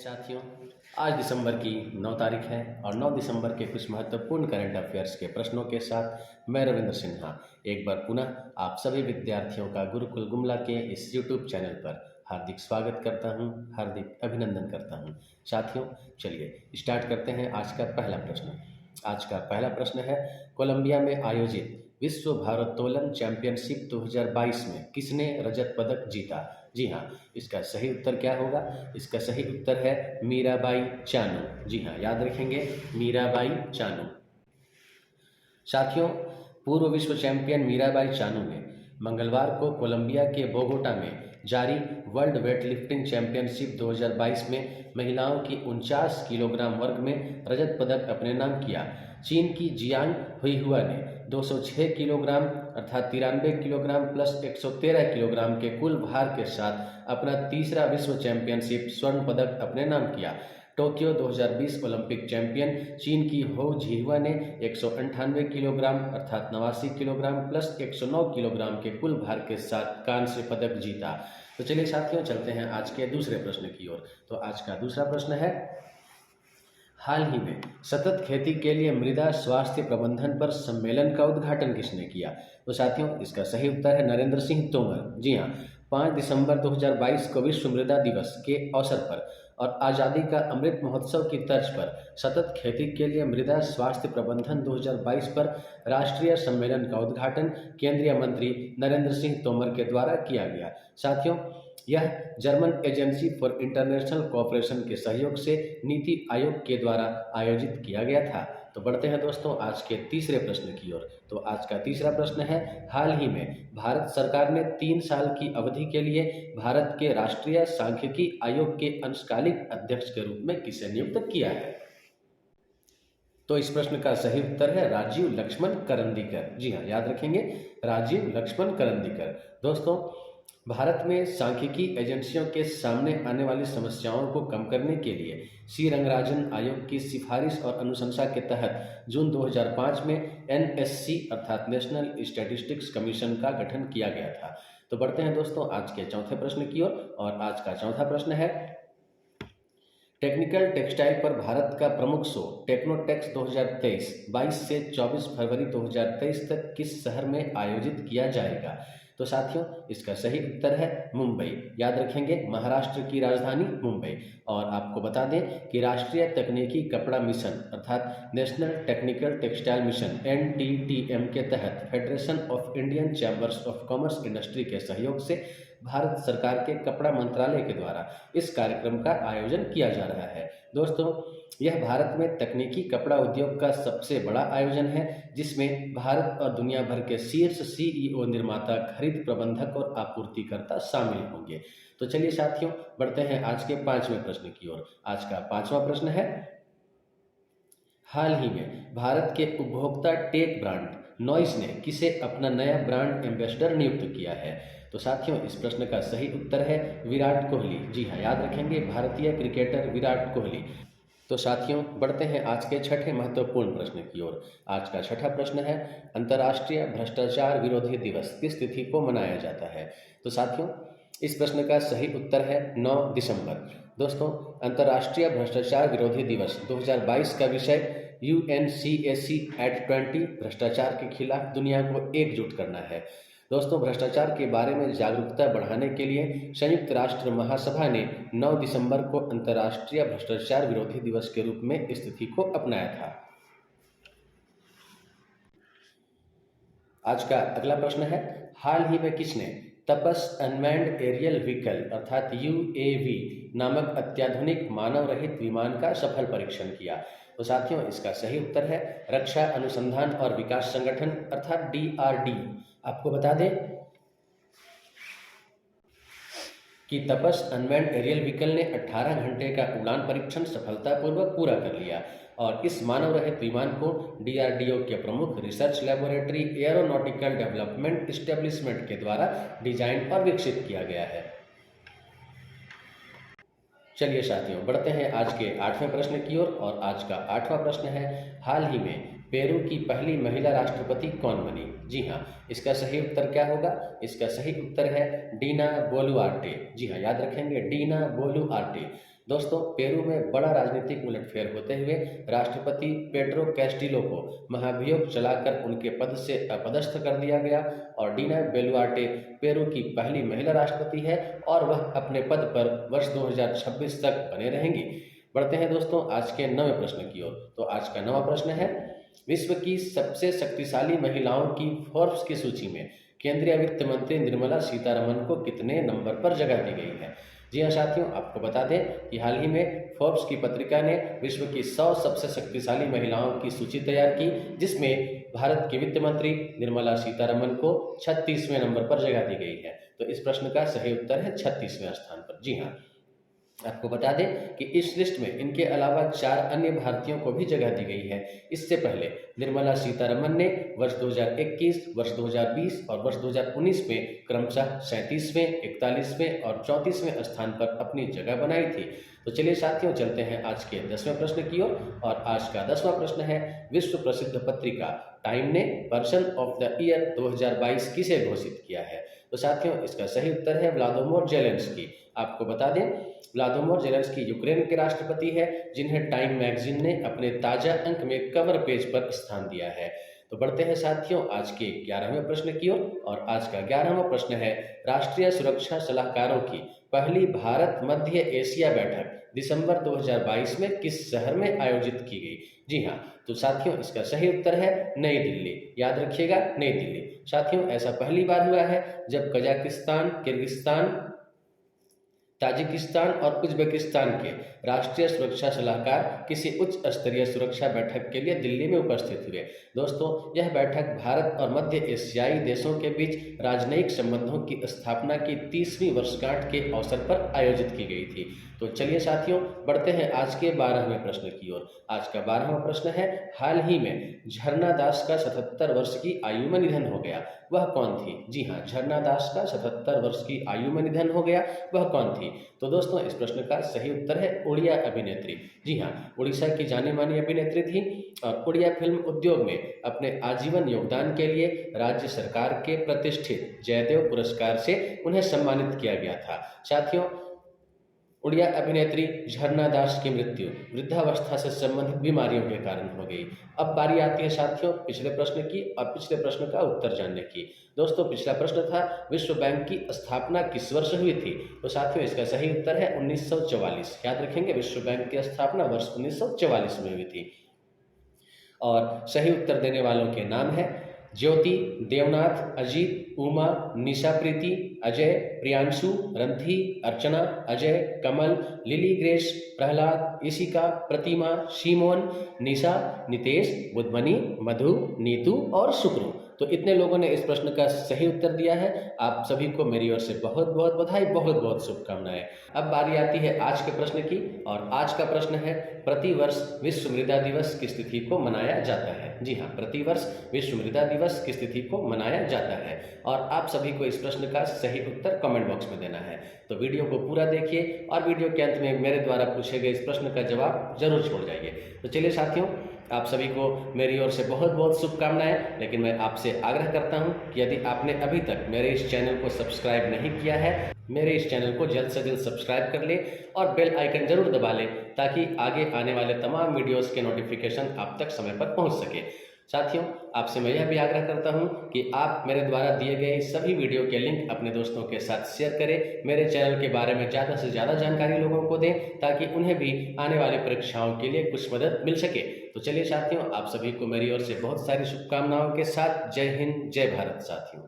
साथियों, आज दिसंबर की 9 तारीख है और 9 दिसंबर के कुछ महत्वपूर्ण करंट अफेयर्स के प्रश्नों के साथ मैं रविंद्र सिन्हा एक बार पुनः आप सभी विद्यार्थियों का गुरुकुल गुमला के इस YouTube चैनल पर हार्दिक स्वागत करता हूं, हार्दिक अभिनंदन करता हूं। साथियों, चलिए स्टार्ट करते हैं आज का पहला प्रश्न। आज का पहला प्रश्न है, कोलंबिया में आयोजित विश्व भारोत्तोलन चैंपियनशिप 2022 में किसने रजत पदक जीता? जी हाँ, इसका सही उत्तर क्या होगा? इसका सही उत्तर है मीराबाई चानू। जी हाँ, याद रखेंगे, मीराबाई चानू। साथियों, पूर्व विश्व चैंपियन मीराबाई चानू ने मंगलवार को कोलंबिया के बोगोटा में जारी वर्ल्ड वेटलिफ्टिंग चैंपियनशिप 2022 में महिलाओं की 49 किलोग्राम वर्ग में रजत पदक अपने नाम किया। चीन की जियांग हुईहुआ ने 206 किलोग्राम अर्थात 93 किलोग्राम प्लस 113 किलोग्राम के कुल भार के साथ अपना तीसरा विश्व चैंपियनशिप स्वर्ण पदक अपने नाम किया। टोक्यो 2020 ओलंपिक चैंपियन चीन की हो झिहुआ ने 198 किलोग्राम अर्थात 89 किलोग्राम प्लस 109 किलोग्राम के कुल भार के साथ कांस्य पदक जीता। तो चलिए साथियों, चलते हैं आज के दूसरे प्रश्न की ओर। तो आज का दूसरा प्रश्न है, हाल ही में सतत खेती के लिए मृदा स्वास्थ्य प्रबंधन पर सम्मेलन का उद्घाटन किसने किया? तो साथियों, इसका सही उत्तर है नरेंद्र सिंह तोमर। जी हाँ, 5 दिसंबर 2022 को विश्व मृदा दिवस के अवसर पर और आज़ादी का अमृत महोत्सव की तर्ज पर सतत खेती के लिए मृदा स्वास्थ्य प्रबंधन 2022 पर राष्ट्रीय सम्मेलन का उद्घाटन केंद्रीय मंत्री नरेंद्र सिंह तोमर के द्वारा किया गया। साथियों, यह German agency for international cooperation के सहयोग से नीति आयोग के द्वारा आयोजित किया गया था। तो बढ़ते हैं दोस्तों आज के तीसरे प्रश्न की ओर। तो आज का तीसरा प्रश्न है, हाल ही में भारत सरकार ने 3 साल की अवधि के लिए भारत के राष्ट्रीय सांख्यिकी आयोग के अंशकालिक अध्यक्ष के रूप में किसे नियुक्त किया है? तो इस प्रश्न का सही उत्तर है राजीव लक्ष्मण करंदीकर। जी हाँ, याद रखेंगे, राजीव लक्ष्मण करंदीकर। दोस्तों, भारत में सांख्यिकी एजेंसियों के सामने आने वाली समस्याओं को कम करने के लिए सी रंगराजन आयोग की सिफारिश और अनुशंसा के तहत जून 2005 में एनएससी अर्थात नेशनल स्टैटिस्टिक्स कमीशन का गठन किया गया था। तो बढ़ते हैं दोस्तों आज के चौथे प्रश्न की ओर और आज का चौथा प्रश्न है, टेक्निकल टेक्सटाइल पर भारत का प्रमुख शो टेक्नोटेक्स 2023 22 से 24 फरवरी 2023 तक किस शहर में आयोजित किया जाएगा? तो साथियों, इसका सही उत्तर है मुंबई। याद रखेंगे, महाराष्ट्र की राजधानी मुंबई। और आपको बता दें कि राष्ट्रीय तकनीकी कपड़ा मिशन अर्थात national technical textile mission NTTM के तहत federation of Indian chambers of commerce industry के सहयोग से भारत सरकार के कपड़ा मंत्रालय के द्वारा इस कार्यक्रम का आयोजन किया जा रहा है। दोस्तों, यह भारत में तकनीकी कपड़ा उद्योग का सबसे बड़ा आयोजन है जिसमें भारत और दुनिया भर के शीर्ष CEO, निर्माता, खरीद प्रबंधक और आपूर्तिकर्ता शामिल होंगे। तो चलिए साथियों, बढ़ते हैं आज के 5वें प्रश्न की ओर। आज का 5वां प्रश्न है, हाल ही में भारत के उपभोक्ता टेक ब्रांड नॉइस ने किसे अपना नया ब्रांड एम्बेसडर नियुक्त किया है? तो साथियों, इस प्रश्न का सही उत्तर है विराट कोहली। जी हाँ, याद रखेंगे, भारतीय क्रिकेटर विराट कोहली। तो साथियों, बढ़ते हैं आज के छठे महत्वपूर्ण प्रश्न की ओर। आज का छठा प्रश्न है, अंतर्राष्ट्रीय भ्रष्टाचार विरोधी दिवस किस तिथि को मनाया जाता है? तो साथियों, इस प्रश्न का सही उत्तर है 9 दिसंबर। दोस्तों, अंतर्राष्ट्रीय भ्रष्टाचार विरोधी दिवस 2022 का विषय UNCAC@20 भ्रष्टाचार के खिलाफ दुनिया को एकजुट करना है। दोस्तों, भ्रष्टाचार के बारे में जागरूकता बढ़ाने के लिए संयुक्त राष्ट्र महासभा ने 9 दिसंबर को अंतर्राष्ट्रीय भ्रष्टाचार विरोधी दिवस के रूप में इस तिथि को अपनाया था। आज का अगला प्रश्न है, हाल ही में किसने तपस अनमैन्ड एरियल व्हीकल अर्थात UAV नामक अत्याधुनिक मानव रहित विमान का सफल परीक्षण किया? तो साथियों, इसका सही उत्तर है रक्षा अनुसंधान और विकास संगठन अर्थात DRDO। आपको बता दें कि तपस अनमैन्ड एरियल व्हीकल ने 18 घंटे का उड़ान परीक्षण सफलतापूर्वक पूरा कर लिया और इस मानव रहित विमान को DRDO के प्रमुख research laboratory aeronautical development establishment के द्वारा डिजाइन और विकसित किया गया है। चलिए साथियों, बढ़ते हैं आज के 8वें प्रश्न की ओर और आज का 8वां प्रश्न है, हाल ही में पेरू की पहली महिला राष्ट्रपति कौन बनी? जी हाँ, इसका सही उत्तर क्या होगा? इसका सही उत्तर है डीना बोलुआर्टे। जी हाँ, याद रखेंगे, डीना बोलुआर्टे। दोस्तों, पेरू में बड़ा राजनीतिक उलटफेर होते हुए राष्ट्रपति पेड्रो कैस्टिलो को महाभियोग चलाकर उनके पद से अपदस्थ कर दिया गया और डीना बेलुआर्टे पेरू की पहली महिला राष्ट्रपति है और वह अपने पद पर वर्ष 2026 तक बने रहेंगी। बढ़ते हैं दोस्तों आज के नवे प्रश्न की ओर। तो आज का नवा प्रश्न है, विश्व की सबसे शक्तिशाली महिलाओं की फोर्ब्स की सूची में केंद्रीय वित्त मंत्री निर्मला सीतारमण को कितने नंबर पर जगह दी गई है? जी हाँ साथियों, आपको बता दें कि हाल ही में फोर्ब्स की पत्रिका ने विश्व की 100 सबसे शक्तिशाली महिलाओं की सूची तैयार की, जिसमें भारत की वित्त मंत्री निर्मला सीतारमण को 36वें नंबर पर जगह दी गई है। तो इस प्रश्न का सही उत्तर है 36वें स्थान पर। जी हाँ, आपको बता दें कि इस लिस्ट में इनके अलावा 4 अन्य भारतीयों को भी जगह दी गई है। इससे पहले निर्मला सीतारमण ने वर्ष 2021, वर्ष 2020 और वर्ष 2019 में क्रमशः 37वें, 41वें और 34वें स्थान पर अपनी जगह बनाई थी। तो चलिए साथियों, चलते हैं आज के 10वें प्रश्न की ओर। और आज का 10वां प्रश्न है, विश्व प्रसिद्ध पत्रिका टाइम ने पर्सन ऑफ द ईयर 2022 किसे घोषित किया है? तो साथियों, इसका सही उत्तर है व्लादिमीर जेलेंस्की। आपको बता दें, व्लादिमीर जेलेंस्की यूक्रेन के राष्ट्रपति है, जिन्हें टाइम मैगजीन ने अपने ताजा अंक में कवर पेज पर स्थान दिया है। तो बढ़ते हैं साथियों आज के 11वें प्रश्न की ओर। और आज का 11वां प्रश्न है, राष्ट्रीय सुरक्षा सलाहकारों की पहली भारत मध्य एशिया बैठक दिसंबर 2022 में किस शहर में आयोजित की गई? जी हाँ, तो साथियों इसका सही उत्तर है नई दिल्ली। याद रखिएगा, नई दिल्ली। साथियों, ऐसा पहली बार हुआ है जब कजाकिस्तान, किर्गिस्तान, ताजिकिस्तान और उज्बेकिस्तान के राष्ट्रीय सुरक्षा सलाहकार किसी उच्च स्तरीय सुरक्षा बैठक के लिए दिल्ली में उपस्थित हुए। दोस्तों, यह बैठक भारत और मध्य एशियाई देशों के बीच राजनयिक संबंधों की स्थापना की 30वीं वर्षगांठ के अवसर पर आयोजित की गई थी। तो चलिए साथियों, बढ़ते हैं आज के 12वें प्रश्न की ओर। आज का 12वां प्रश्न है, हाल ही में झरना दास का 77 वर्ष की आयु में निधन हो गया, वह कौन थी? जी हाँ, झरना दास का 77 वर्ष की आयु में निधन हो गया, वह कौन थी? तो दोस्तों, इस प्रश्न का सही उत्तर है उड़िया अभिनेत्री। जी हाँ, उड़ीसा की जानी मानी अभिनेत्री थी और उड़िया फिल्म उद्योग में अपने आजीवन योगदान के लिए राज्य सरकार के प्रतिष्ठित जयदेव पुरस्कार से उन्हें सम्मानित किया गया था। साथियों, उड़िया अभिनेत्री झरना दास की मृत्यु वृद्धावस्था से संबंधित बीमारियों के कारण हो गई। अब बारी आती है साथियों पिछले प्रश्न की और पिछले प्रश्न का उत्तर जानने की। दोस्तों, पिछला प्रश्न था विश्व बैंक की स्थापना किस वर्ष हुई थी? तो साथियों इसका सही उत्तर है 1944। याद रखेंगे, विश्व बैंक की स्थापना वर्ष 1944 में हुई थी। और सही उत्तर देने वालों के नाम है ज्योति, देवनाथ, अजीत, उमा, निशा प्रीति, अजय, प्रियांशु, रंथी, अर्चना, अजय, कमल, लिली ग्रेस, प्रहलाद, ईशिका, प्रतिमा, शिमोन, निशा, नितेश, बुधमणि, मधु, नीतू और शुक्रू। तो इतने लोगों ने इस प्रश्न का सही उत्तर दिया है। आप सभी को मेरी ओर से बहुत बहुत बधाई, बहुत बहुत शुभकामनाएं। अब बारी आती है आज के प्रश्न की और आज का प्रश्न है, प्रतिवर्ष विश्व मृदा दिवस किस तिथि को मनाया जाता है? जी हाँ, प्रतिवर्ष विश्व मृदा दिवस किस तिथि को मनाया जाता है और आप सभी को इस प्रश्न का सही उत्तर कमेंट बॉक्स में देना है। तो वीडियो को पूरा देखिए और वीडियो के अंत में मेरे द्वारा पूछे गए इस प्रश्न का जवाब जरूर छोड़ जाइए। तो चलिए साथियों, आप सभी को मेरी ओर से बहुत बहुत शुभकामनाएं। लेकिन मैं आपसे आग्रह करता हूं कि यदि आपने अभी तक मेरे इस चैनल को सब्सक्राइब नहीं किया है, मेरे इस चैनल को जल्द से जल्द सब्सक्राइब कर ले और बेल आइकन जरूर दबा लें, ताकि आगे आने वाले तमाम वीडियोस के नोटिफिकेशन आप तक समय पर पहुंच सके। साथियों, आपसे मैं यह भी आग्रह करता हूं कि आप मेरे द्वारा दिए गए सभी वीडियो के लिंक अपने दोस्तों के साथ शेयर करें, मेरे चैनल के बारे में ज़्यादा से ज़्यादा जानकारी लोगों को दें, ताकि उन्हें भी आने वाली परीक्षाओं के लिए कुछ मदद मिल सके। तो चलिए साथियों, आप सभी को मेरी ओर से बहुत सारी शुभकामनाओं के साथ जय हिंद, जय भारत साथियों।